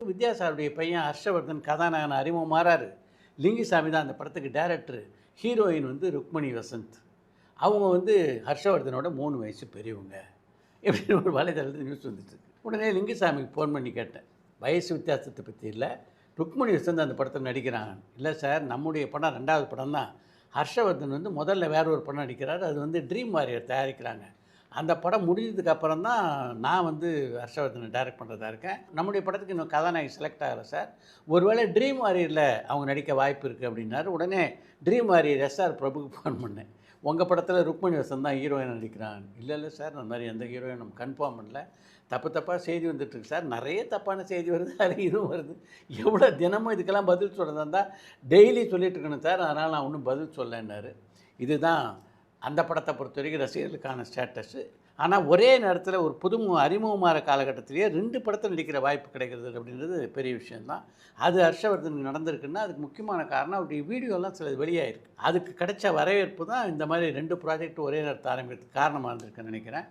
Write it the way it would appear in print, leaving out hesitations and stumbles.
வித்யாசாருடைய பையன் ஹர்ஷவர்தன் கதாநாயகன் அறிமுகமாறாரு. லிங்குசாமி தான் அந்த படத்துக்கு டைரக்டரு. ஹீரோயின் வந்து ருக்மணி வசந்த். அவங்க வந்து ஹர்ஷவர்தனோட 3 வயசு பெரியவங்க. இப்படின்னு ஒரு வலைதளத்தில் நியூஸ் வந்துட்டுருக்கு. உடனே லிங்குசாமிக்கு ஃபோன் பண்ணி கேட்டேன். வயசு வித்தியாசத்தை பற்றி இல்லை, ருக்மணி வசந்த் அந்த படத்தில் நடிக்கிறாங்க. இல்லை சார், நம்முடைய படம் 2வது படம் தான். ஹர்ஷவர்தன் வந்து முதல்ல வேற ஒரு படம் நடிக்கிறார். அது வந்து ட்ரீம் வாரியர் தயாரிக்கிறாங்க. அந்த படம் முடிஞ்சதுக்கு அப்புறம் தான் நான் வந்து ஹர்ஷவர்தனை டைரக்ட் பண்ணுறதா இருக்கேன். நம்முடைய படத்துக்கு இன்னும் கதாநாயகி செலக்ட் ஆகலை சார். ஒருவேளை ட்ரீம் வாரியரில் அவங்க நடிக்க வாய்ப்பு இருக்குது அப்படின்னாரு. உடனே ட்ரீம் வாரியர் எஸ்ஆர் பிரபுக்கு ஃபோன் பண்ணேன். உங்கள் படத்தில் ருக்மணி வசந்த் தான் ஹீரோயின் நடிக்கிறான். இல்லை சார், அந்த மாதிரி எந்த ஹீரோயின் நம்ம கன்ஃபார்ம் பண்ணல. தப்பாக செய்தி வந்துட்டுருக்கு சார். நிறைய தப்பான செய்தி வருது, அது இதுவும் வருது. எவ்வளோ தினமும் இதுக்கெல்லாம் பதில் சொல்கிறதா இருந்தால் டெய்லி சொல்லிட்டு இருக்கணும் சார். அதனால் நான் ஒன்றும் பதில் சொல்லன்னாரு. இதுதான் அந்த படத்தை பொறுத்த வரைக்கும் ரசிகர்களுக்கான ஸ்டேட்டஸு. ஆனால் ஒரே நேரத்தில் ஒரு அறிமுகமாகிற காலகட்டத்திலேயே 2 படத்தில் நடிக்கிற வாய்ப்பு கிடைக்கிறது அப்படின்றது பெரிய விஷயந்தான். அது ஹர்ஷவர்தனுக்கு நடந்திருக்குன்னா அதுக்கு முக்கியமான காரணம் அவருடைய வீடியோலாம் சிலது வெளியாகிருக்கு. அதுக்கு கிடைச்ச வரவேற்பு தான் இந்த மாதிரி 2 ப்ராஜெக்ட் ஒரே நேரத்தில் ஆரம்பிக்கிறதுக்கு காரணமாக இருந்திருக்குன்னு நினைக்கிறேன்.